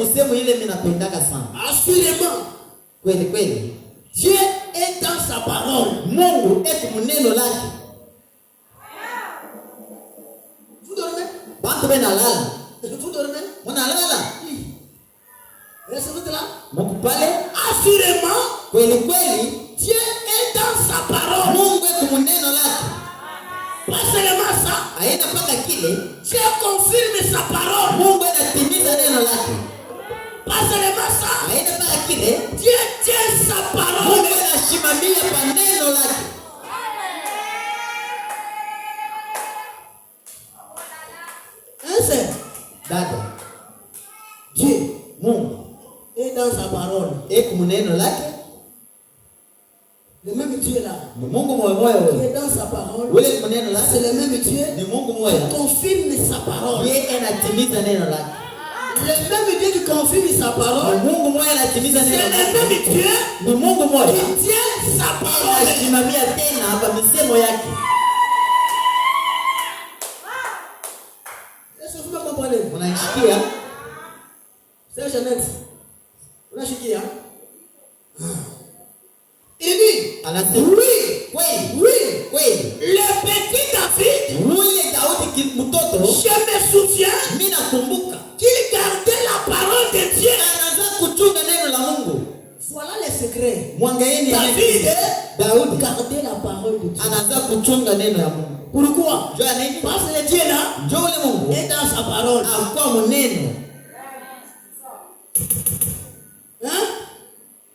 Msemo ile mimi napendaka sana. Assurément. Kweli. Dieu est dans sa parole. Mungu eko muneno lake. Vous dormez? Bantu benalala. Vous dormez? Munalala. Restez là. Mungu pale. Assurément. Kweli. Dieu est dans sa parole. Mungu eko muneno lake. Pas seulement ça. Aina paka kile. Dieu confirme sa parole. Mungu anatimiza neno lake. Pas seulement ça. Aina paka kile. Dieu tient sa parole. Mungu anashimamia pa neno lake. Dada. Dieu. Mungu est dans sa parole. eko muneno lake. Le même Dieu là. Ni Mungu moyo. Qui est dans sa parole. Ule muneno lake. C'est le même Dieu. Ni Mungu moyo. Qui confirme sa parole. Yeye anatimiza neno lake. Le même Dieu qui confirme sa parole. Mungu moyo anatimiza C'est neno le lake. même Dieu. Ni Mungu moyo. Qui tient sa parole. Anasimamia tena hapa misemo yake. Est-ce que vous me comprenez? Unanishikia? C'est Jeannette. Unashikia? Il dit, Anasema oui. kweli. Le petit David, Ule Daudi mtoto, je me souviens mimi nakumbuka qu'il gardait la parole de Dieu. anaanza kuchunga neno la Mungu. Voilà les secrets. Mwangaeni David gardait la parole de Dieu. anaanza kuchunga neno la Mungu. Pourquoi? Njoo nini? Parce que le Dieu là Njoo ule Mungu est dans sa parole. akwa muneno. Hein?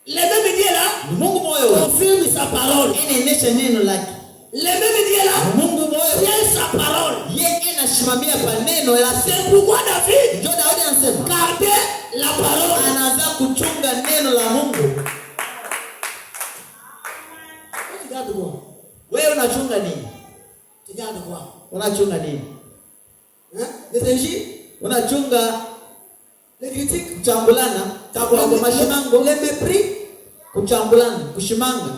Le même Dieu là Ni Mungu moyo. confirme sa parole. Anaenesha neno lake. Le même Dieu là Ni Mungu moyo. tient sa parole. Yeye anasimamia pa neno lake. C'est pourquoi David Njoo Daudi anasema gardait la parole. anaanza kuchunga neno la Mungu. Tu gardes quoi? Wewe unachunga nini? Tu gardes quoi? Unachunga nini? Hein? L'énergie, Unachunga les critiques, kuchambulana, kwa mashimango, le mépris. kuchambulana, kushimanga.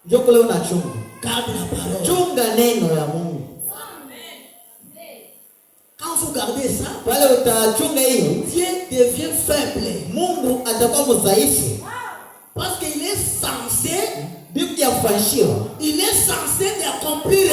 Njoo kule unachunga. Garde la parole. Chunga neno la Mungu. Quand vous gardez ça, Pale utachunga hiyo, Dieu devient faible. Mungu atakuwa mdhaifu. Parce qu'il est censé, Biblia yafanyishiwa. il est censé d'accomplir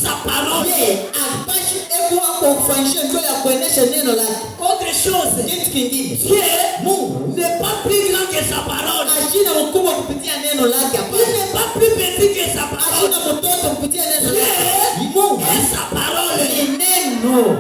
sa parole. Yeye apashi eko hapo kufanyisha ndio ya kuenesha neno lake. Autre chose, Kitu kingine. Dieu Mungu n'est pas plus grand que sa parole. ashina mkubwa kupitia neno lake Il hapa. n'est pas plus petit que sa parole. Ashina mtoto kupitia neno Dieu lake. Ni Mungu. est sa parole. Ni neno.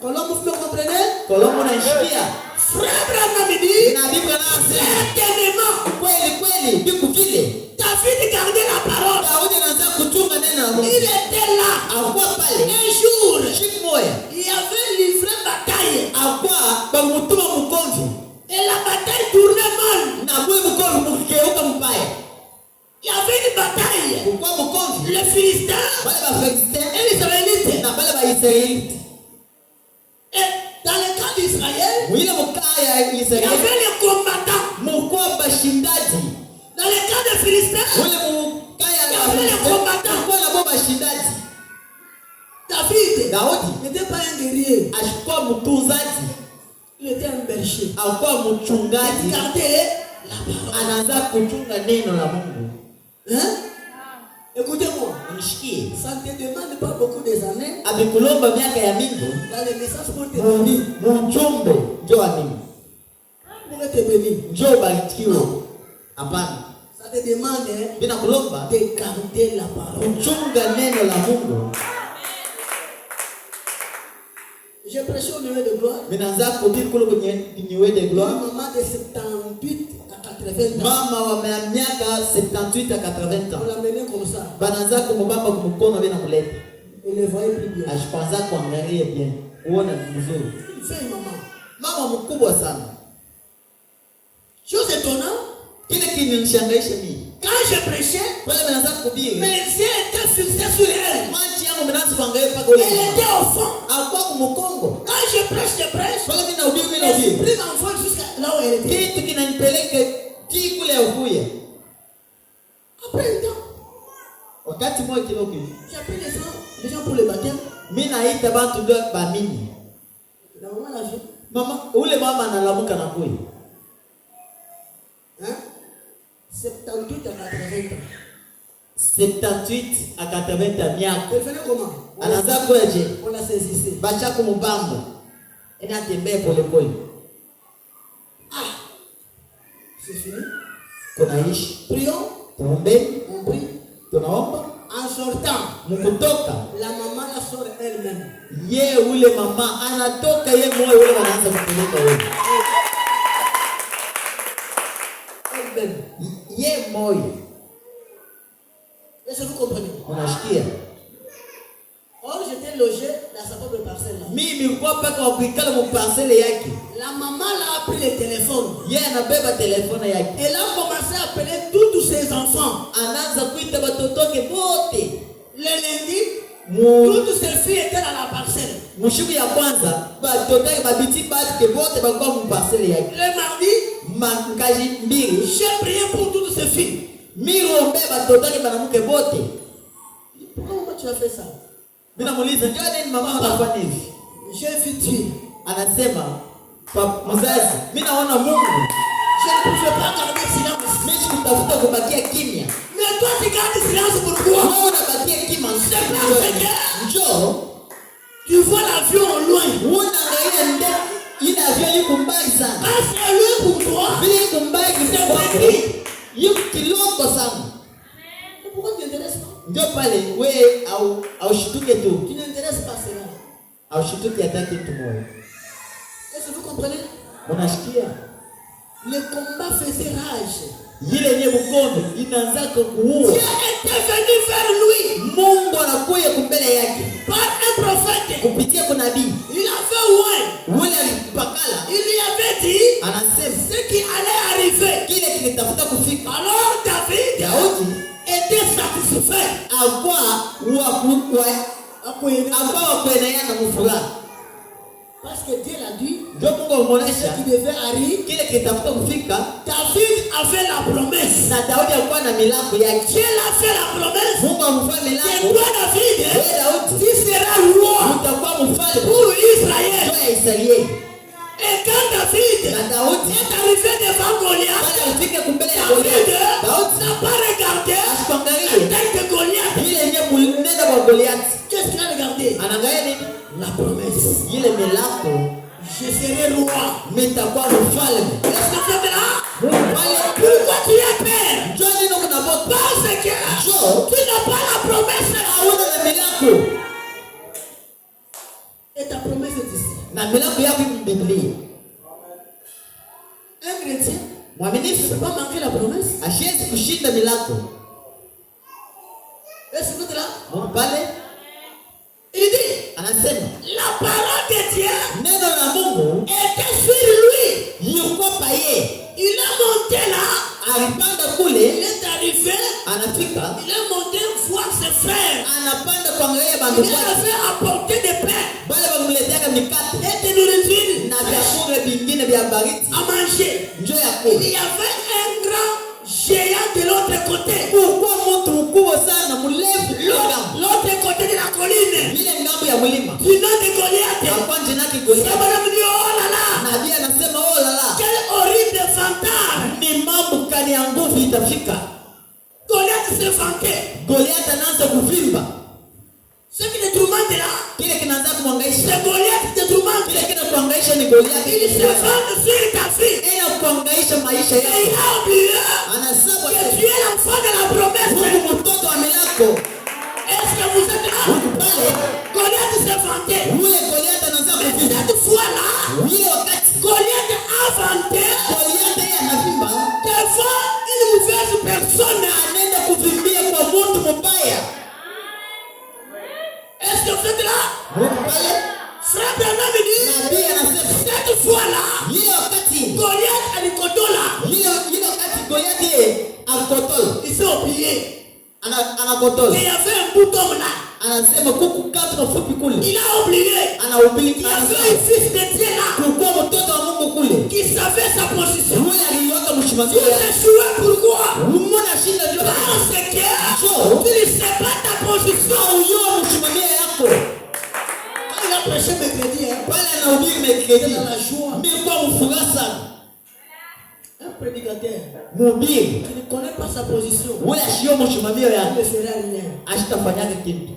Comment vous me comprenez? Kolombo naishikia. Frère Branham dit, Na Biblia nasema certainement, kweli biku vile. David gardait la parole. Daudi anaanza kuchunga neno la Mungu. Il était là. Akwa pale. Un jour, Siku moja. il y avait livré bataille. Akwa bamutuma mkonzi. Et la bataille tournait mal. Na mwe mkonzi mkigeuka mbaya. Il y avait une bataille. Kwa mkonzi. Les Philistins Wale ba Filistini et les Israélites. na wale ba Israeli. Et dans le cas d'Israël, Mwile mkaya il y Israeli. avait les combattants. Mkwa bashindaji. Dans le cas des Philistins, Wale mkaya combattants. na bomba bashindaji. David Daudi n'était pas un guerrier. alikuwa mtunzaji. Il était un berger. Alikuwa Il mchungaji. gardait la parole. Anaanza kuchunga neno la Mungu. Hein? Écoutez-moi. Unishikie. Ça ne te demande pas beaucoup des années. Amekulomba miaka ya mingi. Dans les messages pour te bénir. Mjumbe njoo amini. Pour te bénir. Njoo barikiwe. Hapana. Ça te demande Bila kulomba de garder la parole. kuchunga neno la Mungu. J'ai prêché au niveau de gloire. Minaanza kuhubiri kule kwenye niwe de Une gloire. maman de 78 à 80 ans. Mama wa miaka 78 à 80 ans. On l'a mené comme ça. Banaanza kumubamba kumkono bila kuleta. On ne voyait plus bien. Ashikwanza kuangalia bien. Uone vizuri. Il fait une maman. Mama mkubwa sana. Chose étonnante, Kile kinanishangaisha mimi. quand je prêchais, Wale wanaanza kuhubiri. mes yeux étaient fixés sur elle. Macho yangu mnaanza kuangalia paka ule. Elle était au fond. Alikuwa kumkongo. Quand je prêche, Wale mimi nahubiri mimi nahubiri. l'esprit m'envole jusqu'à là où elle était. Kitu kinanipeleka kule ya ukuya. Après un temps, Wakati mmoja kidogo hivi. j'ai appelé les gens pour le baptême. Mimi naita watu ndio baamini. ule mama analamuka na koi. 78 à 80 ans. 78 à 80 ans miaka. Elle venait comment? Anaanza kwaje? On l'a saisi. Bacha kumubamba. Ena tembea pole pole. C'est fini. Kunaishi. Prions. Tuombe. On prie. Tunaomba. En sortant, Mkutoka. la maman la sort elle-même. Ye ule mama anatoka ye moyo ule anaanza kupeleka wewe. Elle-même. Ye moyo. Est-ce que vous comprenez? Unashikia? Or j'étais logé dans sa propre parcelle là. Mimi nilikuwa paka wa kuikala mu parcelle yake. La maman l'a pris le téléphone. Ye anabeba telefone yake. Elle a commencé à appeler tous ses enfants. Anaanza kuita watoto wake wote. Le lundi, toutes ses filles étaient dans la parcelle. Mushiku ya kwanza watoto wake babiti basi bote bakwa mu parcelle yake. Le mardi, Mkaji mbili. j'ai prié pour toutes ses filles. Mirombe watoto wake banamuke bote. Pourquoi tu as fait ça? Bila muuliza njoo nini mama anafanya hivi? J'ai vu Dieu. Anasema kwa mzazi, mimi naona Mungu. Je ne pouvais pas garder silence. Mimi sikutafuta kubakia kimya. Mais toi tu gardes silence pourquoi? Wewe unabakia kimya. Njoo. Tu vois l'avion au loin. Unaangalia ndege ile avion iko mbali sana. Quand c'est loin pour toi, Vile iko mbali c'est kwako. petit. Yuko kiloko sana. Pourquoi tu n'intéresses pas? Ndio pale wewe au shituke tu. Tu n'intéresses pas cela. Au shituke hata kitu moja. Est-ce que vous comprenez? Unashikia? Le combat faisait rage. Ile yenye mkono inaanza kuua. Dieu était venu vers lui. Mungu anakuja kumbele yake. Par un prophète. Kupitia kwa nabii. Il avait oint. Wale alipakala. Il lui avait dit Anasema ce qui allait arriver. kile kilitafuta kufika. Alors David Daudi était satisfait. akwa kuenea na mfuraha. Parce que Dieu l'a dit. Ndio Mungu amuonesha Qui devait arriver. kile kilitafuta kufika. David avait la promesse. Na Daudi alikuwa na milango yake. Dieu l'a fait la promesse. Mungu amfanya Et milango. toi David, Daudi tu seras roi utakuwa mfalme pour Israël. kwa Israeli. Et quand David Na Daudi est arrivé devant Goliath, pale alifika kumbele ya David Goliath. Daudi n'a pas regardé la asipangalie tête de Goliath. ile yenye kulinenda kwa Goliath. Qu'est-ce qu'il a regardé? Anaangalia nini? La promesse. Ile milango Je serai roi. mitakuwa mfalme. Est-ce que c'est là? Pale Pourquoi tu as peur? njoo nini kuna moto? Parce que tu n'as pas la promesse. Hauna na milango. Et ta promesse est ici. Na milango yako ni Biblia. Un chrétien ne Mwaminifu peut pas manquer la promesse. ashiwezi kushinda milango. Est-ce que c'est là? Mungu pale Il dit anasema la parole de Dieu neno la Mungu était sur lui. yuko paye. Il est monté là. Alipanda Il kule, est arrivé. anafika, Il est monté voir ses frères. anapanda kuangalia Il bandu leur kwake. avait apporté des pains Bale bamletea mikate et de nourriture na vyakula vingine vya baridi. à manger. Njoo ya Il kula. y avait un grand géant de l'autre côté. Kulikuwa mtu mkubwa sana mrefu L'autre côté de la colline. ile ngambo ya mlima. Du nom de Goliath. Alikuwa jina yake Ça Goliath. va nous dire, oh là là. Nabii anasema oh la la. Quel horrible fantasme. Ni mambo kani ya nguvu itafika. Goliath se vantait. Goliath anaanza kuvimba. Ce qui le tourmente là, Kile kinaanza kumhangaisha. c'est Goliath qui te tourmente. Kile kinakuhangaisha ni Goliath. Il se vante sur ta vie. Ina kuhangaisha maisha Et il yako. a oublié Anasema que tu es l'enfant de la promesse. Mungu mtoto wa milako. Est-ce que vous êtes là? Pale Goliath se vantait. ule Goliath anaanza Mais kuvimba. cette fois-là, Ile wakati Goliath a vanté Goliath yeye anavimba, devant une mauvaise personne. anaenda kuvimbia kwa mtu mbaya. Est-ce que vous êtes là? Mungu pale Frère Branham dit, nabii anasema cette fois-là, ile wakati Goliath alikotola. ile wakati Goliath yeye akotola. Il s'est oublié. Anakotola. Il y avait un bouton là. Anasema kuku katu fupi kule. Il a oublié. Anahubiri Il y avait un fils de Dieu là kulikuwa mtoto wa Mungu kule. qui savait sa position. Yule aliyoka Tu mshimamio yake. échouais pourquoi? Mbona shinda ndio? Parce que Joe. tu ne sais pas ta position. Au yeye mshimamio yako. Quand il a prêché prêcher mercredi, pale anahubiri mercredi, dans la joie. nilikuwa mfuraha sana. Un prédicateur Mhubiri qui ne connaît pas sa position, ule ashio mshimamio il yake ne fera rien. ashitafanyaga kitu.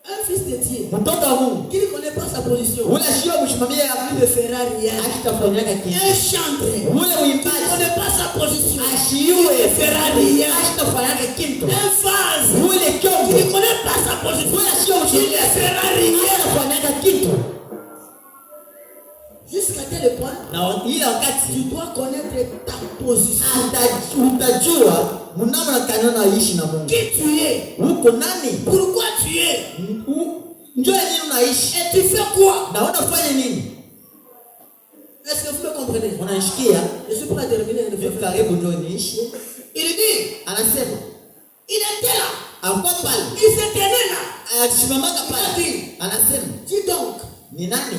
Un fils de Dieu Mtoto wa Mungu qui ne connaît pas sa position, ule ashio mshimamio il yake ne fera rien. ashitafanyaga kitu. Un chanteur Ule qui ne uimbaji connaît pas sa position, il ashiwe ne fera rien. ashitafanyaga kitu. Un vase Ule qui chombo ne connaît pas sa position, ule ashio il ne mshimamio fera rien. ashitafanyaga kitu. Jusqu'à tel point, Na ile wakati tu dois connaître ta position. utajua mnamna kanona ishi na Mungu. Qui tu es? Uko nani? Pourquoi tu es? Njoo nini unaishi? Et tu fais quoi? Na unafanya nini? Est-ce que vous me comprenez? Unanishikia? Je suis prêt à terminer. Ndio karibu njoo niishi. Il dit, Anasema il était là, alikuwa pale. il se tenait là. Akisimamaka pale. Anasema Dis donc, ni nani?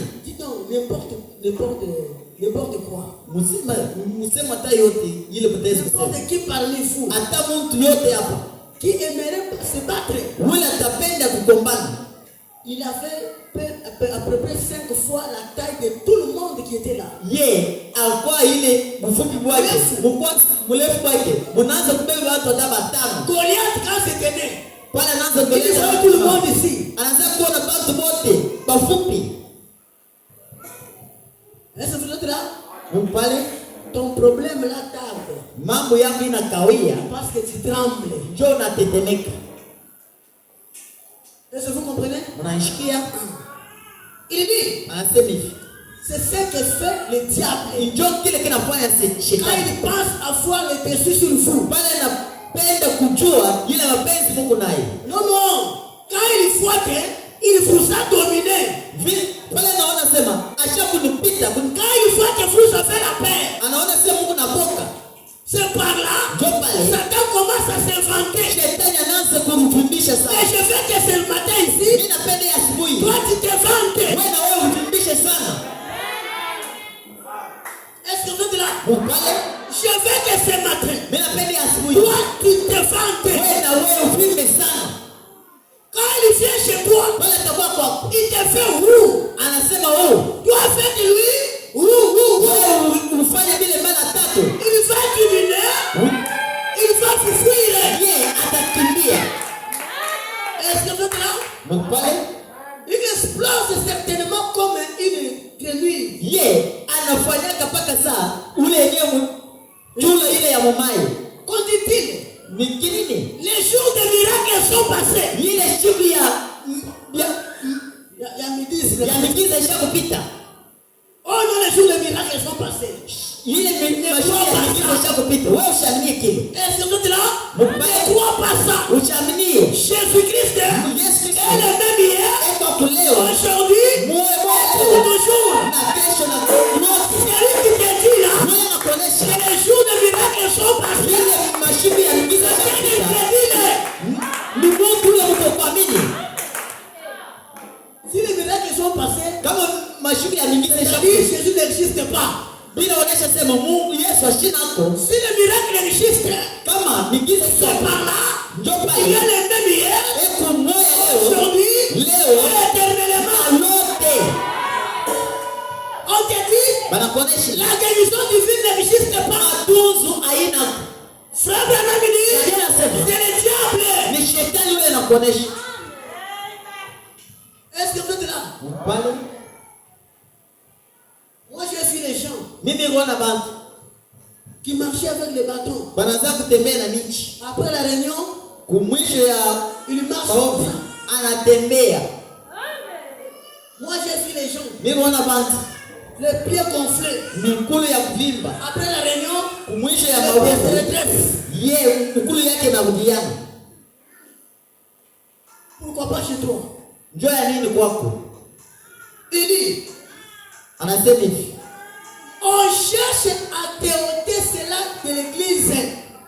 n'importe quoi. Msema hata yote ile mtaweza kusema. N'importe qui parmi vous Hata mtu yote hapa. qui aimerait se battre. Ule atapenda kugombana. Il avait à peu près 5 fois la taille de tout le monde qui était là. Ye, alikuwa ile mfupi bwake. Mrefu bwake. Mnaanza kubeba watu hata batano. Goliath quand se tenait, Pale anaanza il disait tout le monde ici. anaanza kuona watu wote bafupi. Est-ce que vous êtes là? Pale Ton problème là tarde. mambo yako inakawia. Parce que tu trembles. Njoo unatetemeka. Est-ce que vous comprenez? Unanishikia? Il dit, Anasema hivi. c'est ce que fait le diable. Njoo kile kinafanya Quand shetani. il pense avoir le dessus sur vous. Pale anapenda kujua ile mapenzi Mungu naye. Non, non. Quand il voit qu'il vous a dominé. Pale anaona sema acha kunipita. Quand il voit que vous avez la paix. Anaona sema Mungu naboka. C'est par là. Njoo pale. Satan commence à s'inventer. Shetani anaanza kumfundisha sana. Mais je veux que c'est le matin ici. Mimi napenda asubuhi. Toi tu te vantes. Wewe na wewe ufundishe sana. Est-ce que vous êtes là? Pale Je veux que ce matin. mimi napenda asubuhi. Toi tu te vantes. Wewe na wewe ufundishe sana. Quand il vient chez toi. Pale atakuwa kwako. Il te fait où? Anasema wewe. Toi fais de lui. Wewe ufanye vile mara tatu. Il va diminuer. Il va fuir. Yeye atakimbia. Est-ce que vous êtes là? Pale Il explose certainement comme une grenouille. ye anafanyaka paka saa ule yenyewe chula ile ya mamaye. Qu'en dit-il? Mikini Les jours de miracle sont passés. ile siku ya migiza ishakupita. Oh non, les jours de miracle sont passés. Ile mashua ya migiza ishakupita. Wewe usiaminie kile. Est-ce que vous êtes là? Ne crois pas ça. Usiaminie Jésus-Christ est le même hier, eko kuleo aujourd'hui, moyo et wako toujours. na kesho na yote. C'est lui qui te dit là Wewe unakonesha que les jours de miracle sont passés. ile mashua ya migiza C'est lui qui ishakupita. te dit Ni Mungu ule mtokuamini. si les miracles sont passés, Kama mashua ya migiza c'est-à-dire ishakupita. Jésus n'existe pas. Bila onesha sema Mungu Yesu ashinako. Si le miracle existe, Kama migiza c'est par là. njoo Il pale. est le même hier, Eko moya leo aujourd'hui, leo et éternellement. lote On te dit, banakonesha la guérison divine n'existe pas. matunzo aina. Frère Branham dit, Nani anasema? c'est le diable. Ni shetani yule anakuonesha. Est-ce que vous êtes là? Pale Moi j'ai vu les gens mimi niliona bantu qui marchaient avec les bâtons. banaanza kutembea na michi. Après la réunion, Kumwisho ya ils marchent maombi comme ça. anatembea. Moi j'ai vu les gens, Mimi niliona bantu les pieds gonflés. mikulu ya kuvimba. Après la réunion, Kumwisho ya les pieds se maombi redressent. ye mikulu yake inarudiana. Pourquoi pas chez toi? Njoo ya nini kwako? Il dit, Anasema hivi. on cherche à déroter cela de l'église.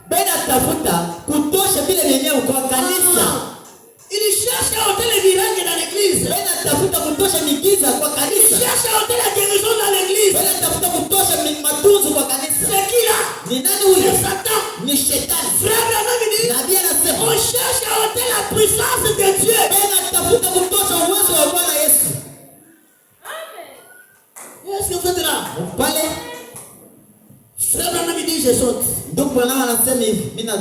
Bena tafuta kutosha vile vyenyewe kwa kanisa. Il cherche à ôter les miracles dans l'église. Bena tafuta kutosha migiza kwa Il kanisa. cherche à ôter la guérison dans l'église. Bena tafuta kutosha matunzo kwa kanisa. C'est qui là? Ni nani huyo? C'est Satan. Ni shetani. Frère Branham dit, Nabii on anasema cherche à ôter la puissance de Dieu. bena tafuta kutosha uwezo wa Bwana Yesu. vous êtes là. Pale Frère Branham dit je saute. ndugu Branham anasema hivi, mimi na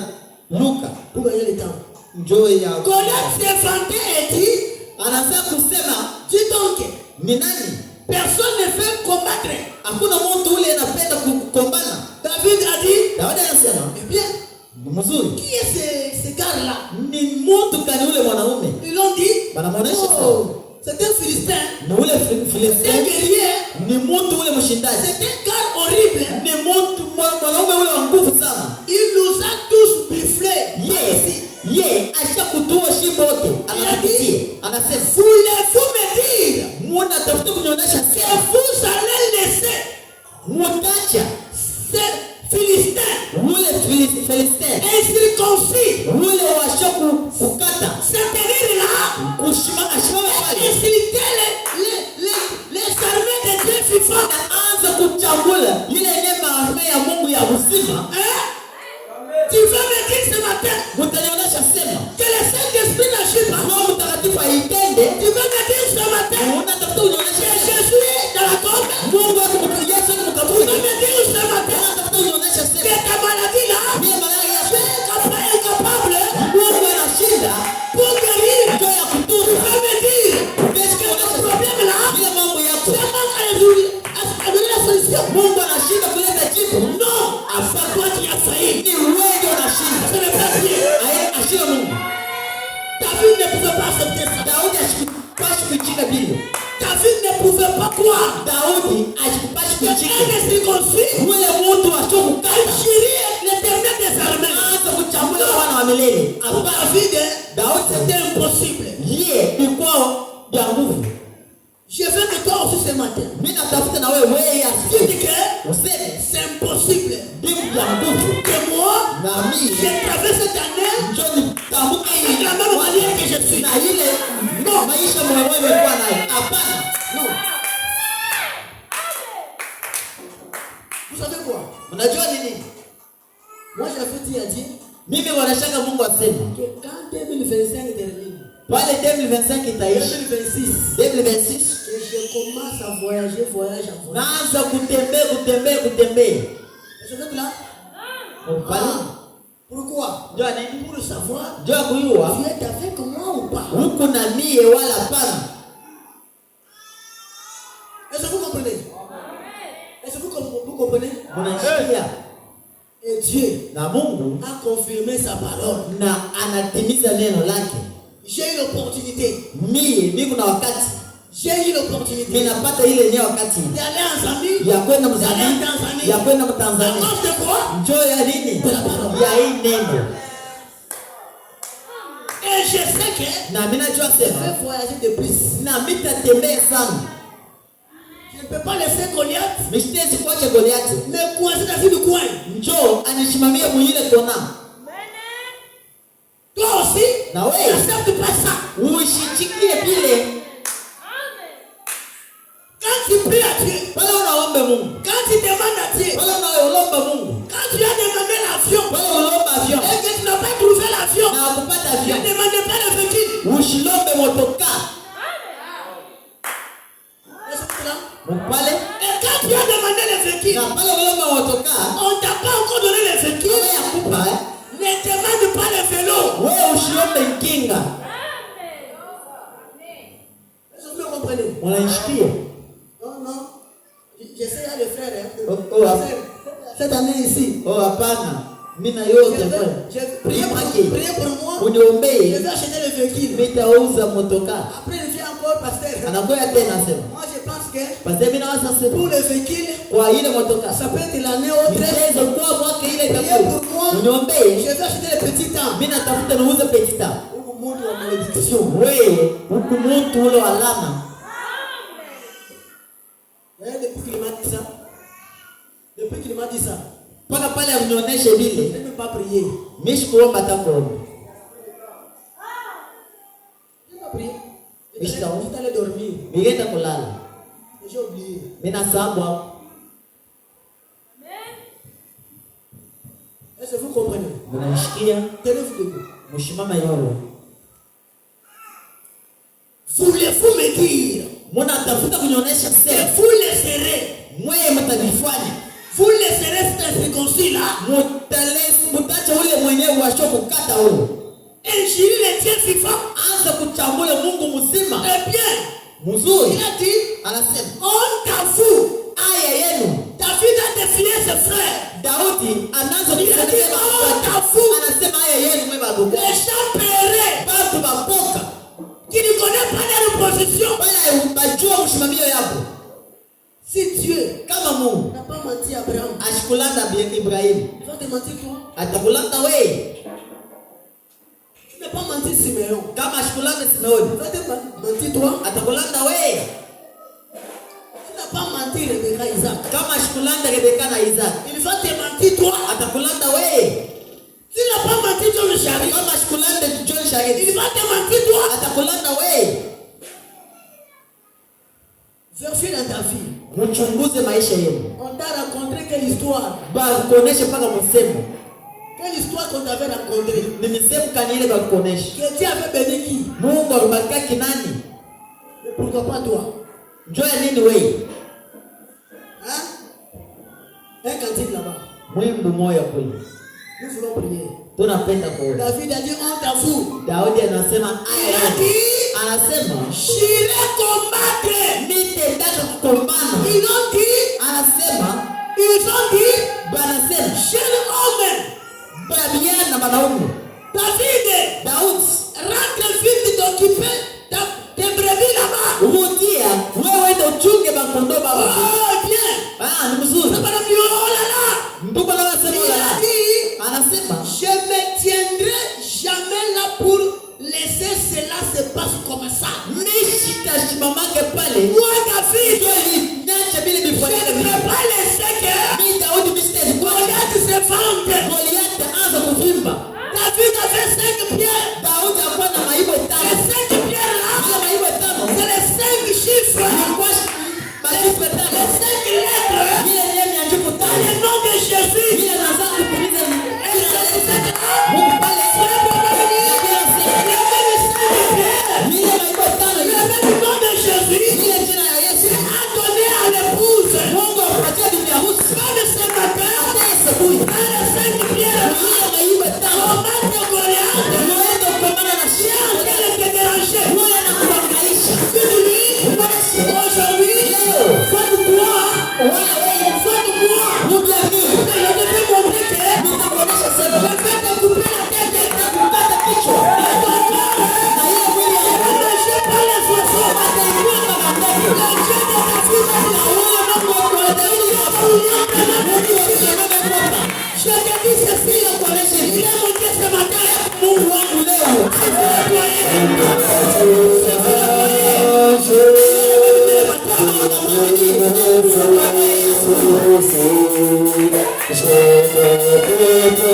Luka Pour gagner le temps. njoo ya Goliath s'est vanté et dit, anaanza kusema dis donc, ni nani? personne ne veut combattre. Hakuna mtu ule anapenda kukombana. David a dit, Daudi anasema eh bien, mzuri, qui est ce gars-là? ni mtu gani ule mwanaume? Ils l'ont dit, Banamuonesha oh, c'est un Philistin. ni ule C'est un Filistin, guerrier. ni mtu ule mshindaji, C'est un gars horrible. ni mtu mwanaume ule wa nguvu sana. Il nous a tous bufflés. Ye ashakutua shimbo yote, anakutia anasema, Voulez-vous me dire mwana tafuta kunyonyesha que sema vous allez laisser mutacha ces Philistins ule Filistin incirconcis ule washaku kukata se tenir là ashimama et pale, insulter les armées de Dieu vivant? anza kuchambula ile neema ya Mungu ya uzima. Hein? Tu veux me dire ce matin Mutanionyesha sema que le Saint-Esprit n'agit pas? Roho Mtakatifu aitende. Tu veux me dire ce matin Unatafuta que unyonyeshe Jésus est dans la tombe? Mungu akukutia Yesu Tu veux mkaburi. me dire ce matin Unatafuta unyonyeshe que sema ta maladie là, ile malaria tu yako es incapable Mungu anashinda pour guérir? ndio ya Tu kutunza. veux me dire Yesu que ton kuonyesha problème là, ile mambo yako c'est manque à résoudre, à donner la solution? Mungu anashinda kuleta jibu. Non, c'est toi qui as failli. Ni wewe ndio unashinda. Ce n'est pas Dieu. Ashinde Mungu. David ne pouvait pas accepter ça. Daudi ashikupashi kuchika bila. David ne pouvait pas croire Daudi ashikupashi que un kuchika. incirconcis Ule mtu ashokukata. chérit l'éternel des armées. Anza kuchambula wana wa milele. À David, Daudi c'était impossible. yeye ni kwao ya nguvu. Je veux que toi aussi ce matin, Mimi natafuta na wewe tu asikie. dis que Useme c'est impossible bibi ya nguvu. que moi, Na mimi j'ai traversé cette année njoo nitambuke avec hii la même manière que je suis. na ile no maisha mwenyewe imekuwa nayo. Hapana. Non. Vous savez quoi? Unajua nini? Moi, j'avais dit à Dieu Mimi wanashaka Mungu asema que quand 2025 termine, pale 2025 itaishi 2026, 2026 que je commence à voyager. naanza kutembea. Vous êtes là? Pale Pourquoi? ndio nini? Pour le savoir, Ndio kujua tu es avec moi ou pas? huko na mie wala hapana. Est-ce que vous comprenez? Est-ce que vous comprenez? Unasikia? Et Dieu Na Mungu a confirmé sa parole. na anatimiza neno lake. J'ai eu l'opportunité. Mimi kuna wakati J'ai eu l'opportunité mimi napata ile ni wakati d'aller en Zambie, ya kwenda d'aller en Mzambia, Tanzanie. ya kwenda À Tanzania. cause de quoi? Njoo ya nini? Ya hii neno. Et je sais que Na mimi najua je sema vais voyager de plus. na mimi tatembea sana. Je ne peux pas laisser Goliath Mishitezi kwache Goliati. me coincer dans une coin. Njoo anishimamie mwile kona. Toi aussi, Na wewe n'accepte pas ça. uishikilie vile. Quand tu pries à Dieu, Pale unaomba Mungu. quand tu demandes à Dieu, Pale unaomba Mungu. quand tu as demandé l'avion, Pale unaomba avion. et que tu n'as pas trouvé l'avion, Na kupata ne avion. demande pas le véhicule. Ushilombe motoka. Est-ce que tu es là? Pale Et quand tu as demandé le véhicule, na pale unaomba motoka. on ne t'a pas encore donné le véhicule. Kama ya kupa Ne demande pas le vélo. wewe ushilombe kinga. Est-ce que vous comprenez? Unaishikia. Non. J'essaie à le faire. Hein. Oh, Cette année ici, oh hapana. Mimi na yote bwana. priez pour moi. Je Uniombee. vais acheter le véhicule. Nitauza motoka. Après, il vient encore pasteur. Anakuja tena sema. Moi, je pense que Pastor mimi nawaza sema pour le véhicule, kwa ile motoka. ça peut être l'année autre. Mchezo kwa mwaka ile Priez itakuwa. pour moi. Je Uniombee. vais acheter le petit temps. Mimi natafuta niuze petita. Pour mon monde de malédiction. Wewe huku mtu ule alama. Depuis qu'il m'a dit ça. Depuis qu'il m'a dit ça. Paka pale unionyeshe Je vile. n'ai même pas prié. Mimi sikuomba hata kuomba. Je n'ai pas prié. Je J'étais allé dormir. Nilienda kulala. J'ai oublié. Mimi nasahau. Est-ce que vous comprenez? Mnaishikia Tenez-vous debout. mshimama yoro. Voulez-vous me dire Mbona atafuta kunionyesha que sema vous laisserez sorti là. Mutacha ule mwenyewe washo kukata huo. Injili le Dieu vivant. Anza kuchambula Mungu mzima. Eh bien, mzuri. Il a dit, Anasema, honte à vous. aya yenu. David a défié ses frères. Daudi anaanza kusema honte à vous. Anasema aya yenu mwe badogo. Les gens péraient. Batu baboka. Qui ne connaît pas leur position. Bala bajua mshimamio yako. Si Dieu kama Mungu n'a pas menti à Abraham, ashikulanda Ibrahim, il va te mentir toi. atakulanda wewe. Il n'a pas menti Simeon. Kama ashikulanda Simeoni, Il va te mentir toi. atakulanda wewe. Il n'a pas menti Rebecca Isaac. Kama ashikulanda Rebecca na Isaac, il va te mentir toi. atakulanda wewe. S'il n'a pas menti John le Chari, kama ashikulanda John Chari, il va te mentir toi. atakulanda wewe. Vérifie dans ta vie. Mchunguze maisha yenu. On t'a raconté quelle histoire? Bakuoneshe paka msemo. Quelle histoire qu'on t'avait raconté? Ni msemo kani ile bakuoneshe. Que Dieu avait béni qui? Mungu arubariki nani? Mais pourquoi pas toi? Njoo ya nini wewe? Hein? Un cantique là-bas. Mwimbo moyo kweli. Nous voulons prier. Tunapenda kuona. David a dit honte à vous. Daudi anasema Il a dit, anasema j'irai combattre. nitaenda kukombana. Ils ont dit, Anasema banasema jeune homme, babiana na wanaume. David, Daudi, rentre vite t'occuper tes brebis là-bas. rudia wewe ndio uchunge makondo baba. Oh bien. Ni mzuri. Ça va nous dire, oh là là. Ndugu na wasema Il la. a dit, Anasema je me tiendrai jamais là pour laisser cela se passe comme ça. Nishitashimamake pale. Moi David, Niache bila je bifuata. ne peux pas laisser que Mimi Daudi mistake kwa Goliath se vende. Goliath anza kuvimba. David avait 5 pierres. Daudi alikuwa na maibo Les 5. 5 pierres là, Ile maibo 5. c'est les 5 chiffres. Ilikuwa maibo 5. Les 5 lettres Ile ndio mianjuku dans le 5. nom de Jésus. Ile anaanza kupuliza Et c'est ça. Mungu pale. Ile maibo 5. Le même nom de Jésus Ile jina ya Yesu. a donné à l'épouse. Mungu apatie bibi harusi. Pas de ce matin, Asubuhi. pas les 5 pierres. Ile maibo 5. Combattre Goliath. Unaenda kupambana na Chien, shida. quel est te déranger? Wewe anakuhangaisha. Dis-lui, aujourd'hui, faites-moi, faites-moi. Mais je te fais montrer que le fait de couper la tête et de couper le pichon, et ton corps, mangé par les oiseaux, le Dieu de ta fille, je te dis ceci, il est monté ce matin, Mungu wangu leo. Je